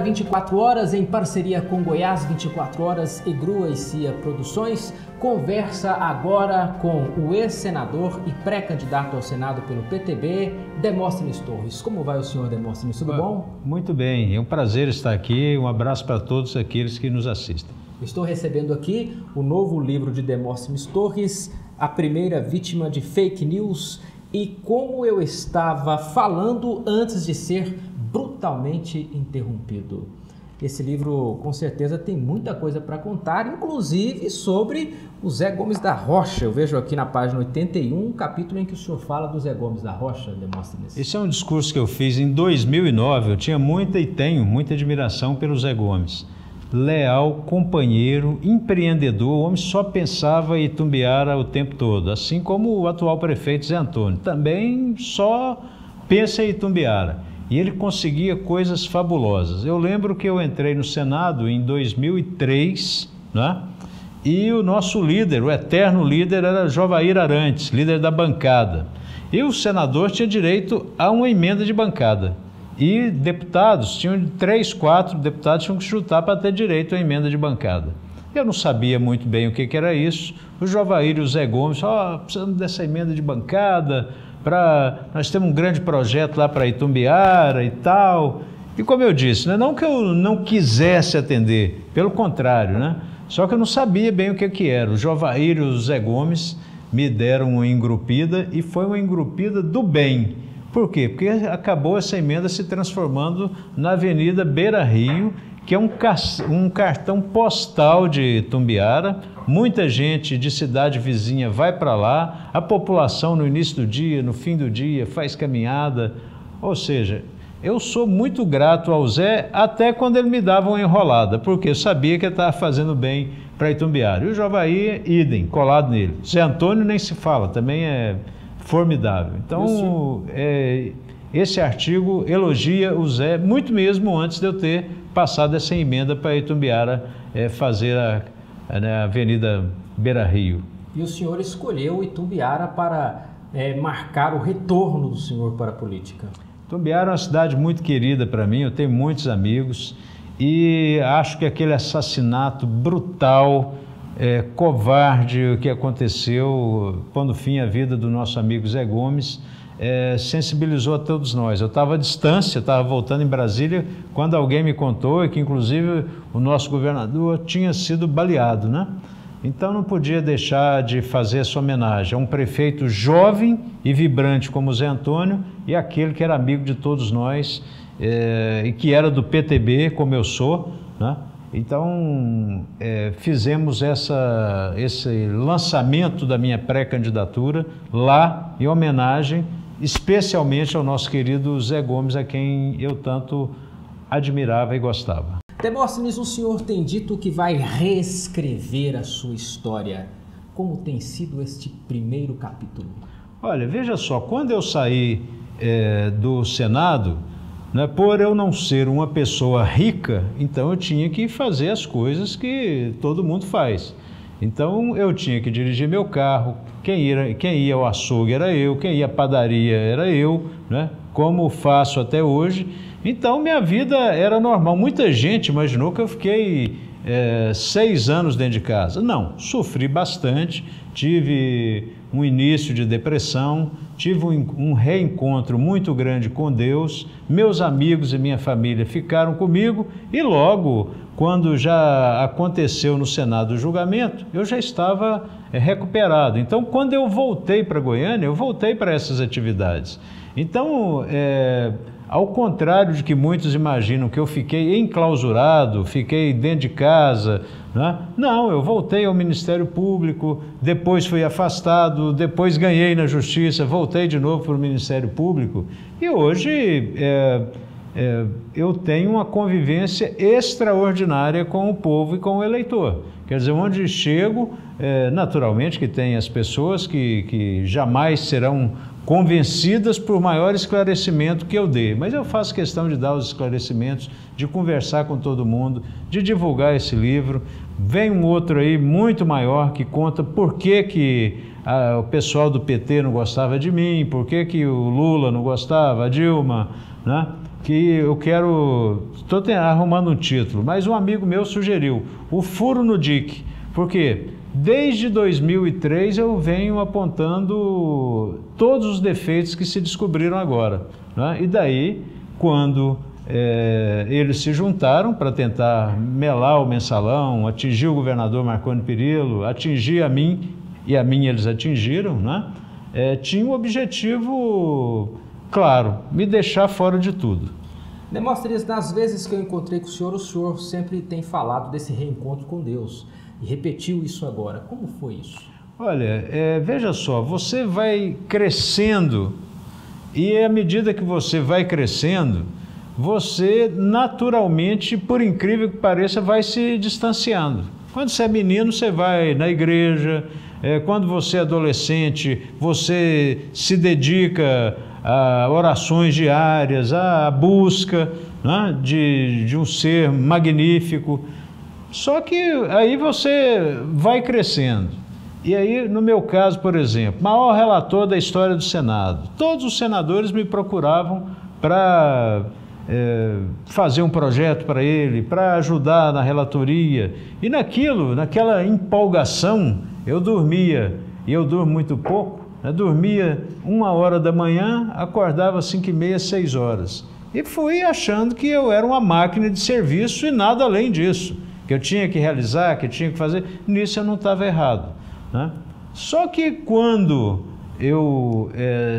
24 Horas, em parceria com Goiás 24 Horas e Grua e Cia Produções, conversa agora com o ex-senador e pré-candidato ao Senado pelo PTB, Demóstenes Torres. Como vai o senhor, Demóstenes? Tudo bom? Muito bem, é um prazer estar aqui. Um abraço para todos aqueles que nos assistem. Estou recebendo aqui o novo livro de Demóstenes Torres, A Primeira Vítima de Fake News e Como Eu Estava Falando Antes de Ser Brutalmente Interrompido. Esse livro, com certeza, tem muita coisa para contar, inclusive sobre o Zé Gomes da Rocha. Eu vejo aqui na página 81 um capítulo em que o senhor fala do Zé Gomes da Rocha, Demóstenes. Esse é um discurso que eu fiz em 2009. Eu tinha muita e tenho muita admiração pelo Zé Gomes. Leal, companheiro, empreendedor, o homem só pensava em Itumbiara o tempo todo, assim como o atual prefeito Zé Antônio, também só pensa em Itumbiara. E ele conseguia coisas fabulosas. Eu lembro que eu entrei no Senado em 2003, né? E o nosso líder, o eterno líder, era Jovair Arantes, líder da bancada. E o senador tinha direito a uma emenda de bancada. E deputados, tinham 3, 4 deputados tinham que chutar para ter direito à emenda de bancada. Eu não sabia muito bem o que era isso. O Jovair e o Zé Gomes, precisamos dessa emenda de bancada, nós temos um grande projeto lá para Itumbiara e tal. E como eu disse, não que eu não quisesse atender, pelo contrário, né? Só que eu não sabia bem o que era. O Jovair e o Zé Gomes me deram uma engrupida e foi uma engrupida do bem. Por quê? Porque acabou essa emenda se transformando na Avenida Beira Rio, que é um cartão postal de Itumbiara. Muita gente de cidade vizinha vai para lá, a população no início do dia, no fim do dia, faz caminhada. Ou seja, eu sou muito grato ao Zé, até quando ele me dava uma enrolada, porque eu sabia que ele estava fazendo bem para Itumbiara. E o Jovair, idem, colado nele. Zé Antônio nem se fala, também é formidável. Então, esse artigo elogia o Zé, muito mesmo antes de eu ter passado essa emenda para Itumbiara fazer a Avenida Beira Rio. E o senhor escolheu Itumbiara para marcar o retorno do senhor para a política. Itumbiara é uma cidade muito querida para mim, eu tenho muitos amigos e acho que aquele assassinato brutal, covarde que aconteceu, pondo fim à vida do nosso amigo Zé Gomes, sensibilizou a todos nós. Eu estava à distância, estava voltando em Brasília, quando alguém me contou que inclusive o nosso governador tinha sido baleado, né? Então não podia deixar de fazer essa homenagem a um prefeito jovem e vibrante como o Zé Antônio e aquele que era amigo de todos nós e que era do PTB, como eu sou, né? Então, fizemos esse lançamento da minha pré-candidatura lá, em homenagem especialmente ao nosso querido Zé Gomes, a quem eu tanto admirava e gostava. Demóstenes, o senhor tem dito que vai reescrever a sua história. Como tem sido este primeiro capítulo? Olha, veja só, quando eu saí do Senado, né, por eu não ser uma pessoa rica, então eu tinha que fazer as coisas que todo mundo faz. Então eu tinha que dirigir meu carro, quem ia ao açougue era eu, quem ia à padaria era eu, né, como faço até hoje. Então minha vida era normal. Muita gente imaginou que eu fiquei 6 anos dentro de casa. Não, sofri bastante, tive um início de depressão, tive um reencontro muito grande com Deus, meus amigos e minha família ficaram comigo e logo, quando já aconteceu no Senado o julgamento, eu já estava recuperado. Então, quando eu voltei para Goiânia, eu voltei para essas atividades. Então, ao contrário de que muitos imaginam que eu fiquei enclausurado, fiquei dentro de casa, né? Não, eu voltei ao Ministério Público, depois fui afastado, depois ganhei na Justiça, voltei de novo para o Ministério Público e hoje eu tenho uma convivência extraordinária com o povo e com o eleitor. Quer dizer, onde chego, naturalmente que tem as pessoas que jamais serão convencidas por maior esclarecimento que eu dê, mas eu faço questão de dar os esclarecimentos, de conversar com todo mundo, de divulgar esse livro. Vem um outro aí muito maior que conta por que o pessoal do PT não gostava de mim, por que que o Lula não gostava, a Dilma, né? Que eu quero... Estou arrumando um título, mas um amigo meu sugeriu o furo no dique, porque desde 2003 eu venho apontando todos os defeitos que se descobriram agora, né? E daí, quando eles se juntaram para tentar melar o mensalão, atingir o governador Marconi Perillo, atingir a mim, e a mim eles atingiram, né? Tinha um objetivo claro, me deixar fora de tudo. Demóstenes, nas vezes que eu encontrei com o senhor sempre tem falado desse reencontro com Deus e repetiu isso agora. Como foi isso? Olha, veja só, você vai crescendo e à medida que você vai crescendo, você naturalmente, por incrível que pareça, vai se distanciando. Quando você é menino, você vai na igreja, quando você é adolescente, você se dedica a orações diárias, a busca, né, de um ser magnífico. Só que aí você vai crescendo. E aí, no meu caso, por exemplo, maior relator da história do Senado. Todos os senadores me procuravam para fazer um projeto para ele, para ajudar na relatoria. E naquela empolgação, eu dormia, e eu durmo muito pouco, eu dormia 1h da manhã, acordava às 5h30, 6h. E fui achando que eu era uma máquina de serviço e nada além disso. Que eu tinha que realizar, que eu tinha que fazer. Nisso eu não estava errado, né? Só que quando eu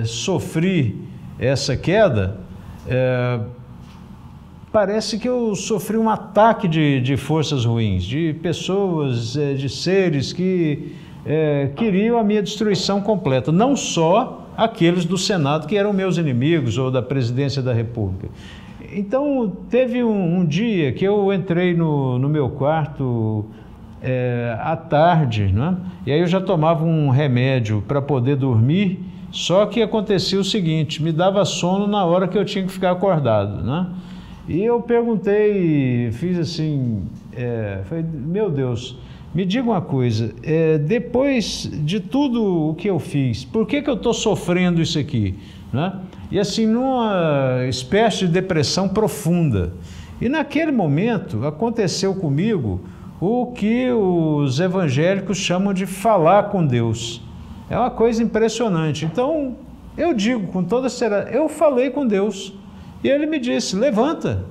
sofri essa queda, parece que eu sofri um ataque de forças ruins, de pessoas, de seres que queriam a minha destruição completa, não só aqueles do Senado que eram meus inimigos ou da presidência da República. Então, teve um dia que eu entrei no meu quarto à tarde, né? E aí eu já tomava um remédio para poder dormir, só que acontecia o seguinte, me dava sono na hora que eu tinha que ficar acordado, né? E eu perguntei, fiz assim, falei, meu Deus, me diga uma coisa, depois de tudo o que eu fiz, por que eu estou sofrendo isso aqui, né? E assim, numa espécie de depressão profunda. E naquele momento aconteceu comigo o que os evangélicos chamam de falar com Deus. É uma coisa impressionante. Então, eu digo com toda seriedade, eu falei com Deus. E ele me disse, levanta,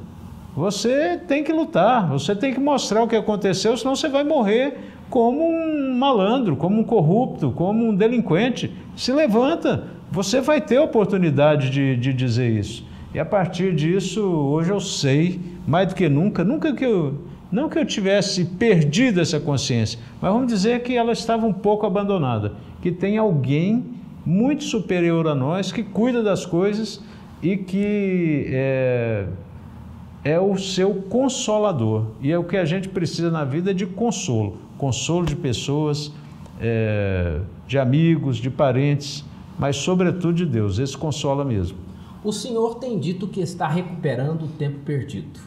você tem que lutar, você tem que mostrar o que aconteceu, senão você vai morrer como um malandro, como um corrupto, como um delinquente. Se levanta, você vai ter a oportunidade de dizer isso. E a partir disso, hoje eu sei, mais do que nunca, não que eu tivesse perdido essa consciência, mas vamos dizer que ela estava um pouco abandonada, que tem alguém muito superior a nós, que cuida das coisas e que é o seu consolador. E é o que a gente precisa na vida de consolo. Consolo de pessoas, de amigos, de parentes, mas sobretudo de Deus. Esse consola mesmo. O senhor tem dito que está recuperando o tempo perdido.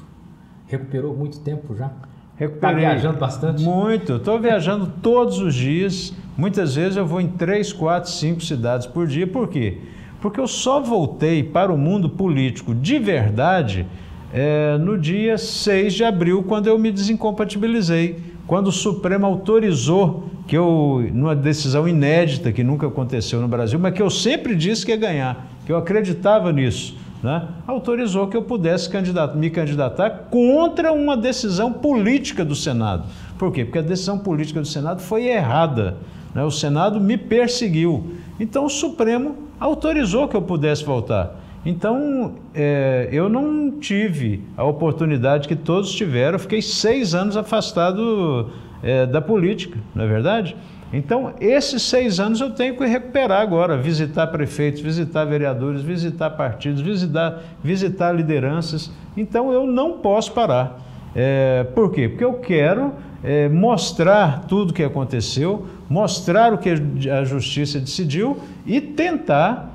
Recuperou muito tempo já? Recuperei. Está viajando bastante? Muito. Estou viajando todos os dias. Muitas vezes eu vou em 3, 4, 5 cidades por dia. Por quê? Porque eu só voltei para o mundo político de verdade no dia 6 de abril, quando eu me desincompatibilizei, quando o Supremo autorizou que eu, numa decisão inédita, que nunca aconteceu no Brasil, mas que eu sempre disse que ia ganhar, que eu acreditava nisso, né? Autorizou que eu pudesse me candidatar contra uma decisão política do Senado. Por quê? Porque a decisão política do Senado foi errada, né? O Senado me perseguiu. Então o Supremo autorizou que eu pudesse voltar. Então, eu não tive a oportunidade que todos tiveram, eu fiquei 6 anos afastado da política, não é verdade? Então, esses 6 anos eu tenho que recuperar agora, visitar prefeitos, visitar vereadores, visitar partidos, visitar lideranças. Então, eu não posso parar. Por quê? Porque eu quero mostrar tudo o que aconteceu, mostrar o que a justiça decidiu e tentar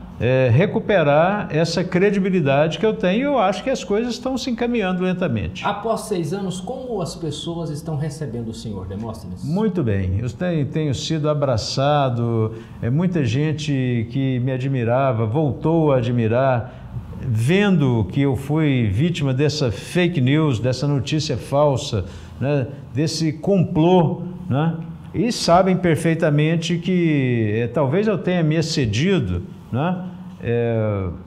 recuperar essa credibilidade que eu tenho. Eu acho que as coisas estão se encaminhando lentamente. Após 6 anos, como as pessoas estão recebendo o senhor, Demóstenes? Muito bem, eu tenho sido abraçado, muita gente que me admirava voltou a admirar, vendo que eu fui vítima dessa fake news, dessa notícia falsa, né, desse complô, né, e sabem perfeitamente que talvez eu tenha me excedido, né,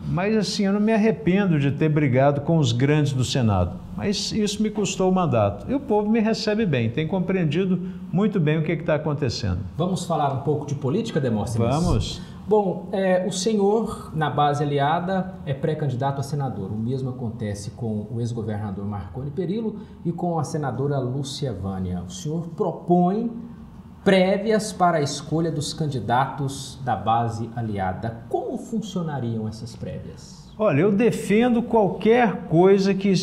mas assim, eu não me arrependo de ter brigado com os grandes do Senado, mas isso me custou o mandato. E o povo me recebe bem, tem compreendido muito bem o que está acontecendo. Vamos falar um pouco de política, Demóstenes? Vamos. Bom, o senhor, na base aliada, é pré-candidato a senador. O mesmo acontece com o ex-governador Marconi Perillo e com a senadora Lúcia Vânia. O senhor propõe prévias para a escolha dos candidatos da base aliada. Como funcionariam essas prévias? Olha, eu defendo qualquer coisa que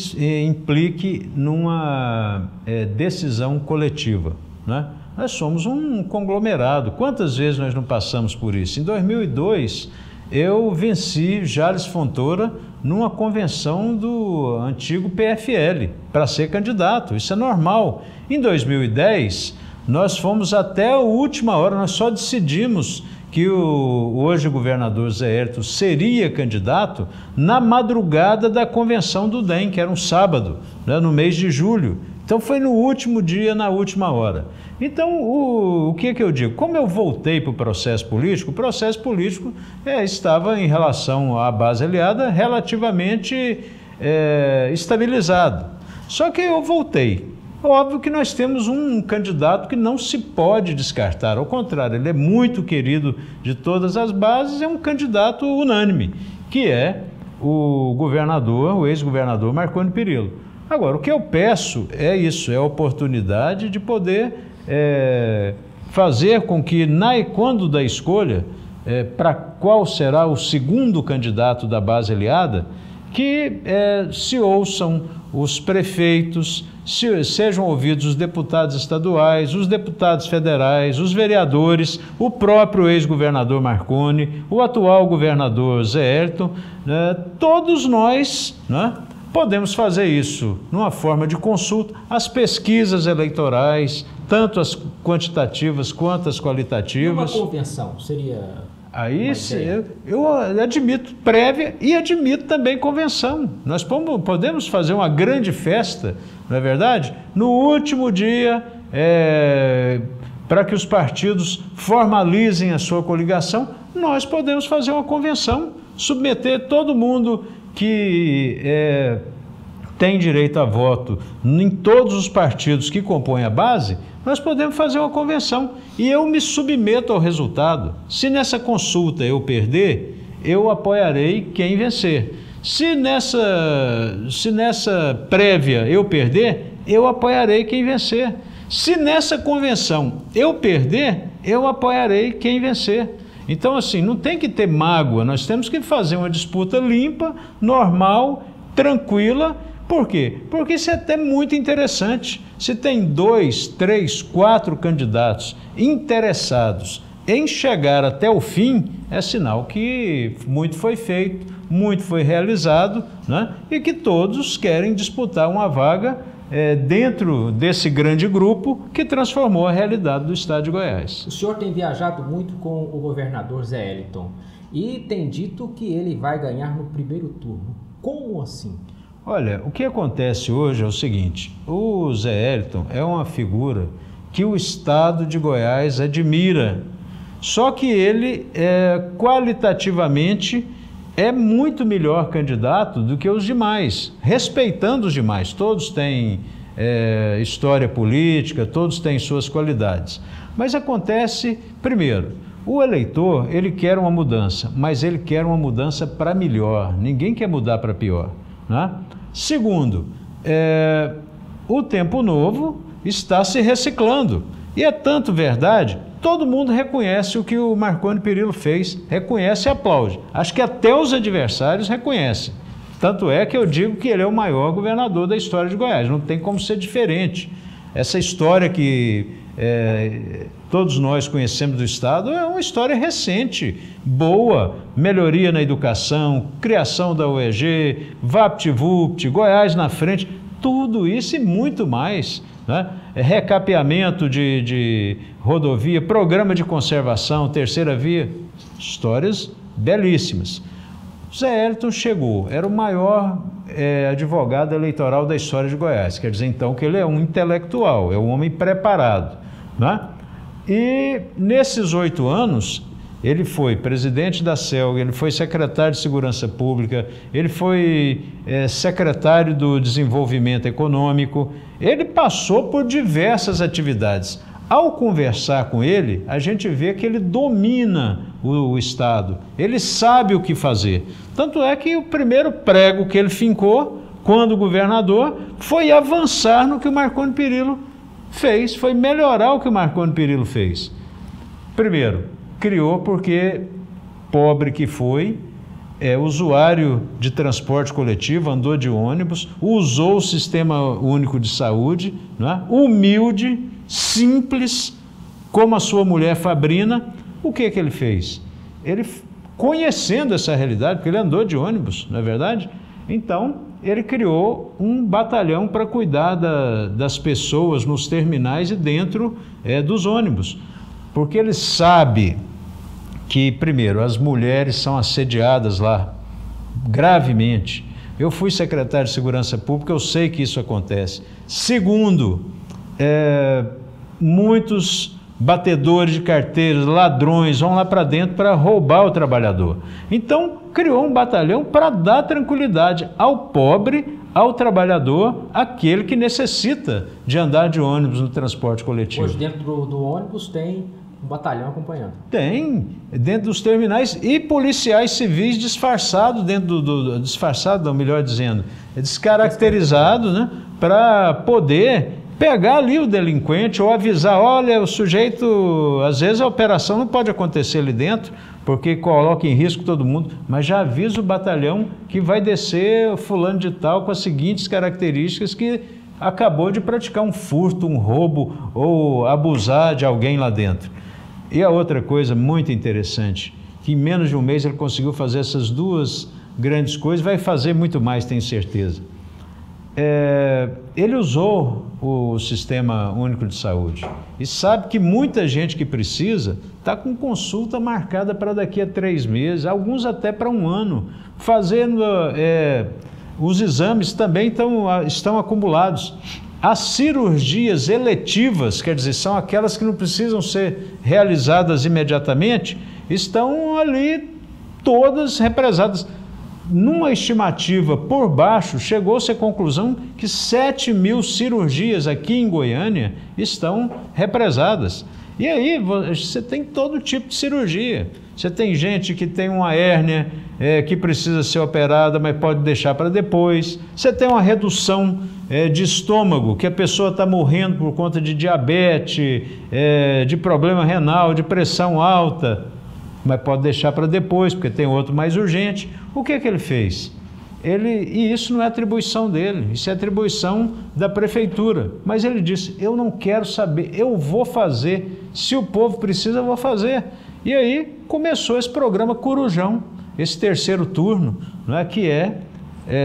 implique numa decisão coletiva, né? Nós somos um conglomerado. Quantas vezes nós não passamos por isso? Em 2002, eu venci Jales Fontoura numa convenção do antigo PFL para ser candidato. Isso é normal. Em 2010, nós fomos até a última hora, nós só decidimos que o hoje governador Zé Hélito seria candidato na madrugada da convenção do DEM, que era um sábado, né, no mês de julho. Então foi no último dia, na última hora. Então, o que eu digo? Como eu voltei para o processo político estava em relação à base aliada relativamente estabilizado. Só que eu voltei. Óbvio que nós temos um candidato que não se pode descartar, ao contrário, ele é muito querido de todas as bases, é um candidato unânime, que é o ex-governador Marconi Perillo. Agora, o que eu peço é isso, é a oportunidade de poder fazer com que, quando da escolha, para qual será o segundo candidato da base aliada, que se ouçam os prefeitos, sejam ouvidos os deputados estaduais, os deputados federais, os vereadores, o próprio ex-governador Marconi, o atual governador Zé Hélito, né, todos nós, né, podemos fazer isso numa forma de consulta. As pesquisas eleitorais, tanto as quantitativas quanto as qualitativas. Uma convenção seria... Aí eu admito prévia e admito também convenção. Nós podemos fazer uma grande festa, não é verdade? No último dia, para que os partidos formalizem a sua coligação, nós podemos fazer uma convenção, submeter todo mundo que tem direito a voto em todos os partidos que compõem a base. Nós podemos fazer uma convenção e eu me submeto ao resultado. Se nessa consulta eu perder, eu apoiarei quem vencer. Se nessa prévia eu perder, eu apoiarei quem vencer. Se nessa convenção eu perder, eu apoiarei quem vencer. Então, assim, não tem que ter mágoa, nós temos que fazer uma disputa limpa, normal, tranquila. Por quê? Porque isso é até muito interessante. Se tem 2, 3, 4 candidatos interessados em chegar até o fim, é sinal que muito foi feito, muito foi realizado, né? E que todos querem disputar uma vaga dentro desse grande grupo que transformou a realidade do estado de Goiás. O senhor tem viajado muito com o governador Zé Hélito e tem dito que ele vai ganhar no primeiro turno. Como assim? Olha, o que acontece hoje é o seguinte: o Zé Hélito é uma figura que o estado de Goiás admira, só que ele qualitativamente é muito melhor candidato do que os demais, respeitando os demais. Todos têm história política, todos têm suas qualidades. Mas acontece, primeiro, o eleitor, ele quer uma mudança, mas ele quer uma mudança para melhor, ninguém quer mudar para pior, né? Segundo, o Tempo Novo está se reciclando, e é tanto verdade, todo mundo reconhece o que o Marconi Perillo fez, reconhece e aplaude. Acho que até os adversários reconhecem. Tanto é que eu digo que ele é o maior governador da história de Goiás, não tem como ser diferente. Essa história que todos nós conhecemos do Estado, é uma história recente, boa, melhoria na educação, criação da UEG, VaptVupt, Goiás na frente, tudo isso e muito mais, né? Recapeamento de rodovia, programa de conservação, terceira via, histórias belíssimas. Zé Elton chegou, era o maior advogado eleitoral da história de Goiás, quer dizer então que ele é um intelectual, é um homem preparado, né? E nesses 8 anos, ele foi presidente da CELG, ele foi secretário de Segurança Pública, ele foi secretário do Desenvolvimento Econômico, ele passou por diversas atividades. Ao conversar com ele, a gente vê que ele domina o Estado, ele sabe o que fazer. Tanto é que o primeiro prego que ele fincou, quando governador, foi avançar no que o Marconi Perillo fez, foi melhorar o que o Marconi Perillo fez. Primeiro, criou porque, pobre que foi, usuário de transporte coletivo, andou de ônibus, usou o Sistema Único de Saúde, né? Humilde, simples, como a sua mulher Fabrina. O que ele fez? Ele, conhecendo essa realidade, porque ele andou de ônibus, não é verdade? Então, ele criou um batalhão para cuidar das pessoas nos terminais e dentro dos ônibus, porque ele sabe que, primeiro, as mulheres são assediadas lá gravemente. Eu fui secretário de Segurança Pública, eu sei que isso acontece. Segundo, muitos batedores de carteiras, ladrões, vão lá para dentro para roubar o trabalhador. Então, criou um batalhão para dar tranquilidade ao pobre, ao trabalhador, aquele que necessita de andar de ônibus no transporte coletivo. Hoje, dentro do ônibus, tem um batalhão acompanhando. Tem, dentro dos terminais, e policiais civis disfarçados disfarçado, não, melhor dizendo, descaracterizado, né, para poder pegar ali o delinquente ou avisar, olha, o sujeito, às vezes a operação não pode acontecer ali dentro, porque coloca em risco todo mundo, mas já avisa o batalhão que vai descer fulano de tal com as seguintes características, que acabou de praticar um furto, um roubo ou abusar de alguém lá dentro. E a outra coisa muito interessante, que em menos de um mês ele conseguiu fazer essas duas grandes coisas, vai fazer muito mais, tenho certeza. Ele usou o Sistema Único de Saúde e sabe que muita gente que precisa está com consulta marcada para daqui a 3 meses, alguns até para 1 ano, fazendo os exames também estão acumulados. As cirurgias eletivas, quer dizer, são aquelas que não precisam ser realizadas imediatamente, estão ali todas represadas. Numa estimativa por baixo, chegou-se à conclusão que 7.000 cirurgias aqui em Goiânia estão represadas. E aí você tem todo tipo de cirurgia. Você tem gente que tem uma hérnia que precisa ser operada, mas pode deixar para depois. Você tem uma redução de estômago, que a pessoa está morrendo por conta de diabetes, de problema renal, de pressão alta, mas pode deixar para depois, porque tem outro mais urgente. O que ele fez? E isso não é atribuição dele, isso é atribuição da prefeitura. Mas ele disse, eu não quero saber, eu vou fazer. Se o povo precisa, eu vou fazer. E aí começou esse programa Corujão, esse 3º turno, não é, que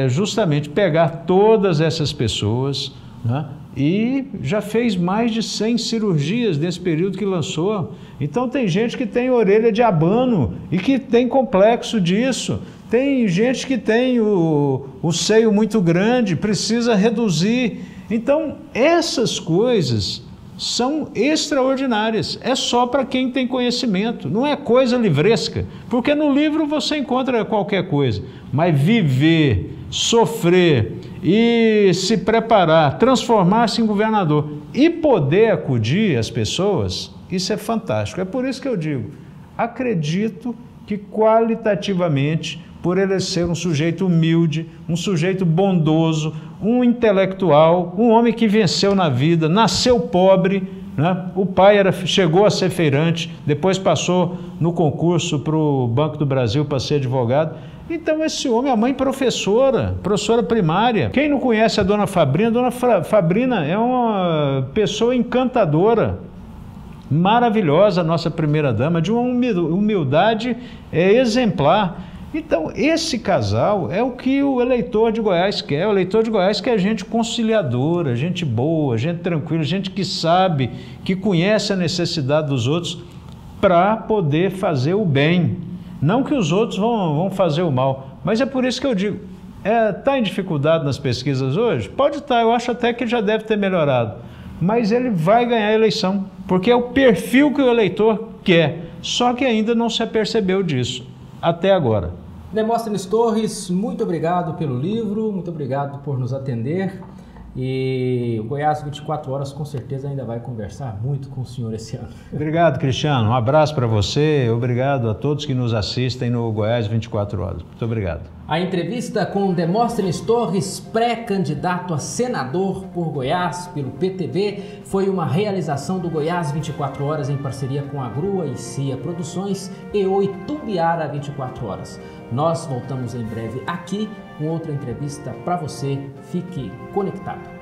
justamente pegar todas essas pessoas, né, e já fez mais de 100 cirurgias nesse período que lançou. Então tem gente que tem orelha de abano e que tem complexo disso. Tem gente que tem o seio muito grande, precisa reduzir. Então essas coisas são extraordinárias. É só para quem tem conhecimento, não é coisa livresca. Porque no livro você encontra qualquer coisa. Mas viver, sofrer e se preparar, transformar-se em governador e poder acudir às pessoas, isso é fantástico. É por isso que eu digo, acredito que qualitativamente, por ele ser um sujeito humilde, um sujeito bondoso, um intelectual, um homem que venceu na vida, nasceu pobre, né? O pai chegou a ser feirante, depois passou no concurso para o Banco do Brasil para ser advogado. Então esse homem, a mãe professora primária. Quem não conhece a dona Fabrina é uma pessoa encantadora. maravilhosa, a nossa primeira-dama, de uma humildade exemplar. Então, esse casal é o que o eleitor de Goiás quer. O eleitor de Goiás quer gente conciliadora, gente boa, gente tranquila, gente que sabe, que conhece a necessidade dos outros para poder fazer o bem. Não que os outros vão fazer o mal, mas é por isso que eu digo, está em dificuldade nas pesquisas hoje? Pode estar, eu acho até que já deve ter melhorado, mas ele vai ganhar a eleição, porque é o perfil que o eleitor quer, só que ainda não se apercebeu disso, até agora. Demóstenes Torres, muito obrigado pelo livro, muito obrigado por nos atender. E o Goiás 24 Horas com certeza ainda vai conversar muito com o senhor esse ano. Obrigado, Cristiano. Um abraço para você. Obrigado a todos que nos assistem no Goiás 24 Horas. Muito obrigado. A entrevista com Demóstenes Torres, pré-candidato a senador por Goiás pelo PTB, foi uma realização do Goiás 24 Horas em parceria com a Grua e CIA Produções e o Itumbiara 24 Horas. Nós voltamos em breve aqui com outra entrevista para você. Fique conectado.